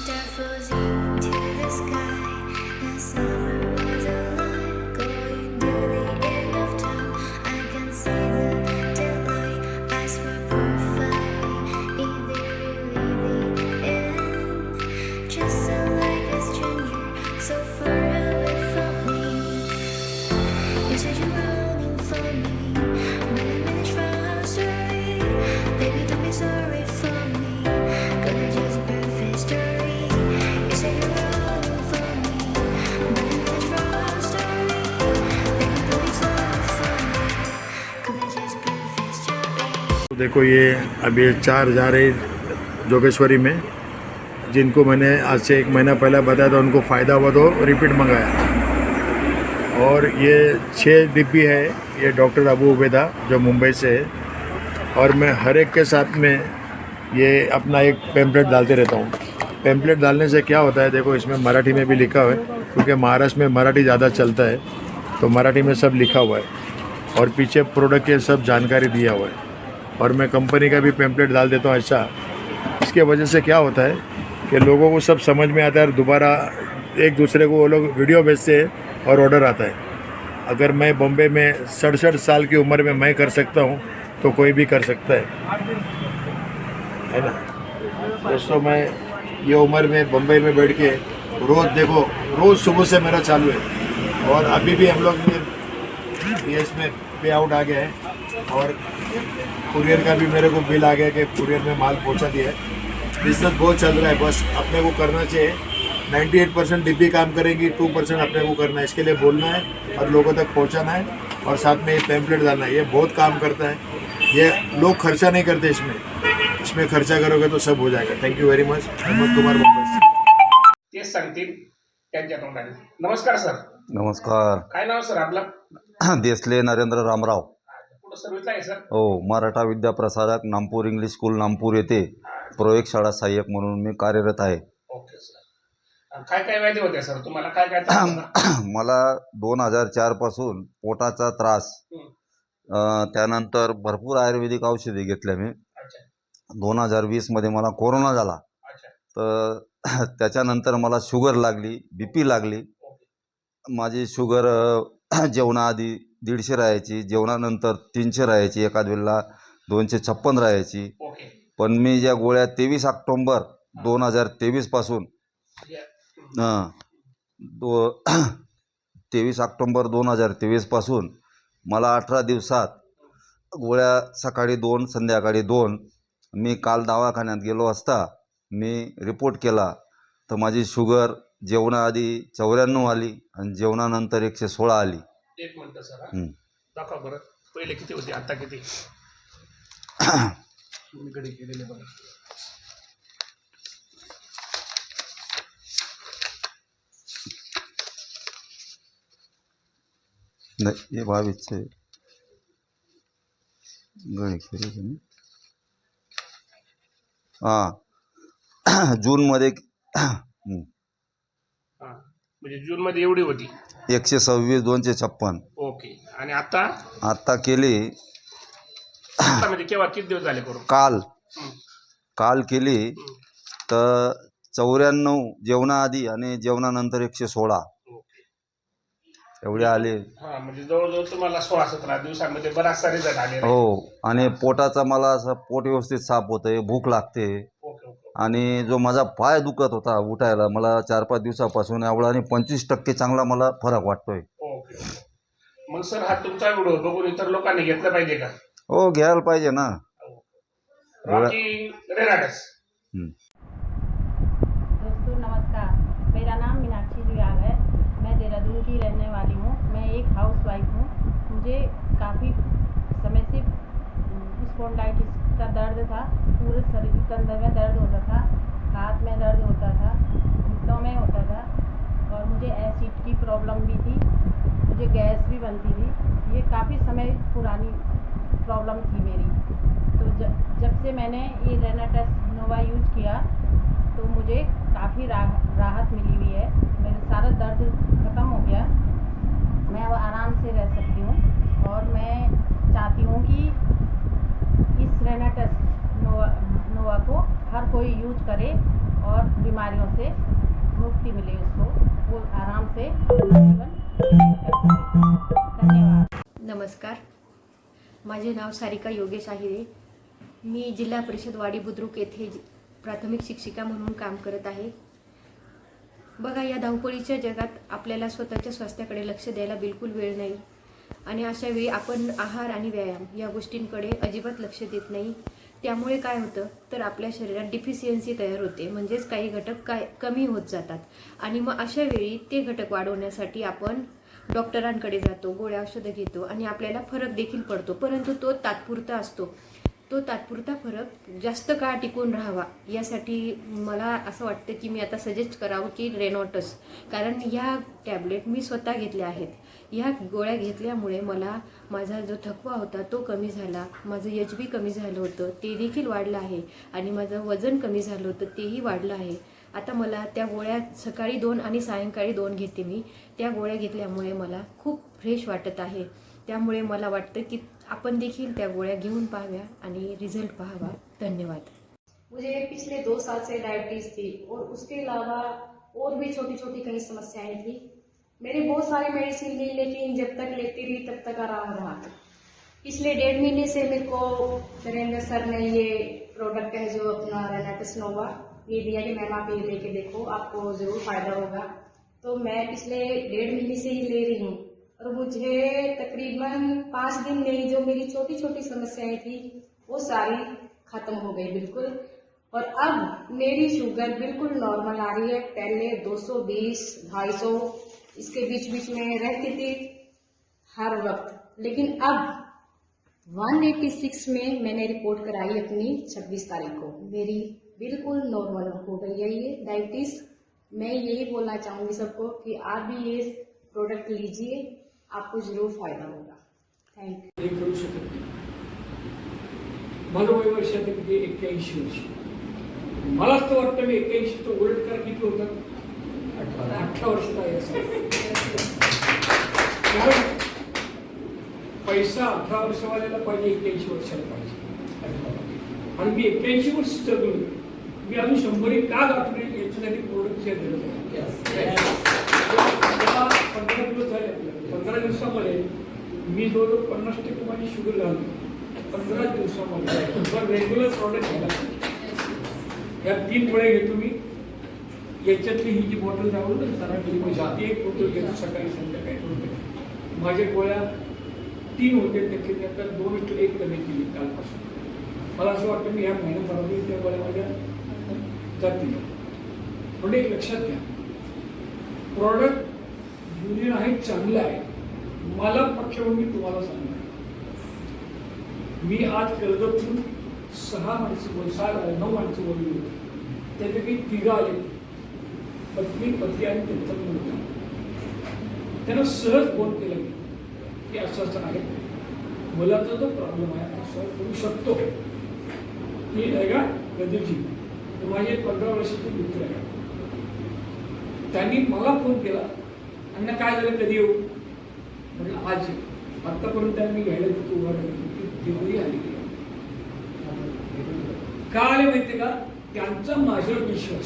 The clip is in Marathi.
starfusing to the sky. The summer was alive, going to the end of time. I can see the daylight. I swear perfectly, is it really the end? Just so like a stranger, so far away from me. You said you're running for me, but I managed from our story. Baby, don't be sorry for me, 'cause it's just a perfect story. You said you're running for me, but I managed from our story. Baby, don't be sorry for me, 'cause it's just a perfect story. देखो ये अभी 4 जा रहे जोगेश्वरी में, जिनको मैंने आज से 1 महीना पहले बताया था उनको फ़ायदा हुआ तो रिपीट मंगाया। और ये 6 डिब्बी है, ये डॉक्टर अबू उबैदा जो मुंबई से है। और मैं हर एक के साथ में ये अपना एक पैम्पलेट डालते रहता हूँ। पैम्पलेट डालने से क्या होता है, देखो इसमें मराठी में भी लिखा हुआ है, क्योंकि महाराष्ट्र में मराठी ज़्यादा चलता है तो मराठी में सब लिखा हुआ है। और पीछे प्रोडक्ट के सब जानकारी दिया हुआ है। और मैं कंपनी का भी पैम्पलेट डाल देता हूँ ऐसा। इसके वजह से क्या होता है कि लोगों को सब समझ में आता है और दोबारा एक दूसरे को वो लोग वीडियो भेजते हैं और ऑर्डर आता है। अगर मैं बॉम्बे में 67 साल की उम्र में मैं कर सकता हूँ तो कोई भी कर सकता है ना दोस्तों। मैं ये उम्र में बम्बई में बैठ के रोज़ देखो, रोज़ सुबह से मेरा चालू है। और अभी भी हम लोग ये इसमें पे आउट आ गया है और कुरियर का भी मेरे को बिल आ गया कि कुरियर में माल पहुंचा दिया है। बिजनेस बहुत चल रहा है, बस अपने को करना चाहिए। 98% डिब्बी काम करेंगी, 2% अपने को करना है। इसके लिए बोलना है और लोगों तक पहुंचाना है और साथ में ये पैम्पलेट डालना है। ये बहुत काम करता है। ये लोग खर्चा नहीं करते इसमें खर्चा करोगे तो सब हो जाएगा। Thank you very much. Ahmed Kumar Mumbai. तेच सांगतील त्यांच्या तोंडाने. नमस्कार सर. नमस्कार. काय नाव सर आपलं? देसले नरेंद्र रामराव. कुठं सर्व्हिसला आहे सर? हो, मराठा विद्याप्रसारक नामपूर इंग्लिश स्कूल नामपूर येथे प्रयोगशाळा सहाय्यक म्हणून मी कार्यरत आहे. Okay sir. काय काय व्याधी होत्या सर तुम्हाला? काय काय त्रास होता? मला 2004 पासून पोटाचा त्रास, त्यानंतर भरपूर आयुर्वेदिक औषधे घेतल्या मी. अच्छा 2020 मध्ये मला कोरोना झाला. अच्छा. तर त्याच्यानंतर मला शुगर लागली, BP लागली. ओके माझी शुगर जेवणाआधी 150 राहायची, जेवणानंतर 300 राहायची, एखाद वेळेला 256 राहायची. ओके. पण मी ज्या गोळ्या 23 ऑक्टोबर 2023 पासून या. 23 ऑक्टोबर 2023 पासून मला 18 दिवसात गोळ्या सकाळी 2 संध्याकाळी 2. मी काल दवाखान्यात गेलो असता मी रिपोर्ट केला तर माझी शुगर जेवणाआधी 94 आली आणि जेवणानंतर 116 आली. एक मिनिट सर. दाखवा बरं. पहिले किती होती, आता किती? मी घडी केलेले बघा. नाही, हे 22 आहे. गणी केली तुम्ही? हां, जूनमध्ये म्हणजे जून मध्ये एवढी होती. 126 256. ओके. आणि आता आत्ता केली आता म्हणजे केव्हा, किती दिवस झाले करून? काल केली तर 94 जेवणाआधी आणि जेवणानंतर 116 एवढे आले. हा म्हणजे जवळजवळ तुम्हाला 16-17 दिवसांमध्ये बराचसा रिझल्ट आलेला आहे. हो. आणि पोटाचा मला असं पोट व्यवस्थित साफ होतंय, भूक लागते. ओके ओके आणि जो माझा पाय दुखत होता उठायला, मला 4-5 दिवसापासून एवढा आणि 25% चांगला मला फरक वाटतोय. ओके. मग सर हा तुमचा व्हिडिओ बघून इतर लोकांनी घेतला पाहिजे का? हो, घ्यायला पाहिजे ना. रॉकी रेनाडस. दोस्तों नमस्कार, मेरा नाम मीनाक्षी जुयाल है। मैं देहरादून की रहने वाली हूँ। मैं एक हाउसवाइफ हूँ। मुझे काफ़ी समय से स्पॉन्डाइटिस का दर्द था, पूरे शरीर के अंदर में दर्द होता था, हाथ में दर्द होता था, घुटनों में होता था और मुझे एसिड की प्रॉब्लम भी थी, मुझे गैस भी बनती थी। ये काफ़ी समय पुरानी प्रॉब्लम थी मेरी। तो जब से मैंने ये रेनाटस नोवा यूज किया तो मुझे काफ़ी राहत मिली हुई है। मेरा सारा दर्द ख़त्म हो गया, मैं अब आराम से रह सकती हूँ। और मैं चाहती हूँ कि इस रेनाटस नोवा को हर कोई यूज करे और बीमारियों से मुक्ति मिले उसको, वो आराम से अपना जीवन कर सके। धन्यवाद। नमस्कार, माझे नाव सारिका योगेश आहिरे. मी जिल्हा परिषद वाडी बुद्रुक येथे प्राथमिक शिक्षिका म्हणून काम करत आहे. बघा, या धावपळीच्या जगात आपल्याला स्वतःच्या स्वास्थ्याकडे लक्ष द्यायला बिलकुल वेळ नाही आणि अशा वेळी आपण आहार आणि व्यायाम या गोष्टींकडे अजिबात लक्ष देत नाही. त्यामुळे काय होतं तर आपल्या शरीरात डिफिशियन्सी तयार होते, म्हणजेच काही घटक कमी होत जातात आणि मग अशा वेळी ते घटक वाढवण्यासाठी आपण डॉक्टरांकडे जातो, गोळ्या औषधं घेतो आणि आपल्याला फरक देखील पडतो, परंतु तो तात्पुरता असतो. तो तात्पुरता फरक जास्त काळ टिकून राहावा यासाठी मला असं वाटतं की मी आता सजेस्ट करावं की रेनॉटस, कारण ह्या टॅबलेट मी स्वतः घेतल्या आहेत. ह्या गोळ्या घेतल्यामुळे मला माझा जो थकवा होता तो कमी झाला, माझं HB कमी झालं होतं ते देखील वाढलं आहे आणि माझं वजन कमी झालं होतं तेही वाढलं आहे. आता मला त्या गोळ्या सकाळी 2 आणि सायंकाळी 2 घेते मी. त्या गोळ्या घेतल्यामुळे मला खूप फ्रेश वाटत आहे. त्यामुळे मला वाटतं की आपण देखील त्या गोळ्या घेऊन पाहाव्या आणि रिझल्ट पाहावा. धन्यवाद. मुझे पिछले 2 साल से डायबिटीज थी और उसके अलावा और भी छोटी छोटी कई समस्याएं थी. मैंने बहुत सारी मेडिसिन ली, लेकिन जब तक लेती रही तब तक आराम रहा. पिछले 1.5 महीने से मेरे को नरेंद्र सर ने ये प्रोडक्ट है जो अपना रेनाटस नोवा ये दिया कि मैम आप ये लेके देखो, आपको जरूर फायदा होगा. तो मैं पिछले 1.5 महीने से ही ले रही हूँ और मुझे तकरीबन 5 दिन में ही जो मेरी छोटी छोटी समस्याएं थी वो सारी खत्म हो गई बिल्कुल. और अब मेरी शुगर बिल्कुल नॉर्मल आ रही है. पहले 220, 250 इसके बीच बीच में रहती थी हर वक्त, लेकिन अब 186 में मैंने रिपोर्ट कराई अपनी 26 तारीख को. मेरी बिल्कुल नॉर्मल हो गई है ये डायबिटीज. मैं यही बोलना चाहूंगी सबको कि आप भी ये प्रोडक्ट लीजिए, आपको जरूर फायदा होगा. Thank you. हे करू शकत नाही. माझं वय वर्ष आहे किती 81 वर्ष. मला असं वाटतं मी 81 तो उलट करा किती होतं 18 वर्षाचा आहे असं. कारण पैसा 18 वर्षवाल्याला पाहिजे, 81 वर्षाला पाहिजे. आणि मी 81 वर्ष जगलो, मी अजून 100 का गाठून याच्यासाठी प्रोडक्टच्या गरज आहे. 15 दिवस झाले. 15 दिवसामध्ये मी जवळजवळ 50% माझी शुगर झाली. 15 दिवसामध्ये रेग्युलर प्रॉडक्ट घ्यायला या 3 गोळ्या घेतो मी. याच्यातली ही जी बॉटल जाऊन सरांची ती एक बॉटल घेतो सकाळी संध्याकाळी होते. माझ्या गोळ्या 3 होते, त्याची आता 2:1 कमी केली कालपासून. मला असं वाटतं मी ह्या महिन्याभरामध्ये त्या गोळ्या माझ्या जातील. पण एक लक्षात घ्या, प्रॉडक्ट युनियन आहे, चांगलं आहे. मला पक्ष मी तुम्हाला सांगणार, मी आज कर्जतून 9 माणसं बोलली होती. त्यापैकी 3 आले, पत्नी पती आणि त्यांचा मुलगा. त्यांना सहज फोन केला की असं असं आहे, मुलाचा जो प्रॉब्लेम आहे असं करू शकतो. मी आहे का गदेवजी, माझे 15 वर्षाचे मित्र आहे. त्यांनी मला फोन केला, आणि काय झालं कधी येऊ म्हणजे आज. आतापर्यंत मी घ्यायला तिथे उभा राहिली, तेवढी आली. का आले माहिती का, त्यांचा माझ्यावर विश्वास.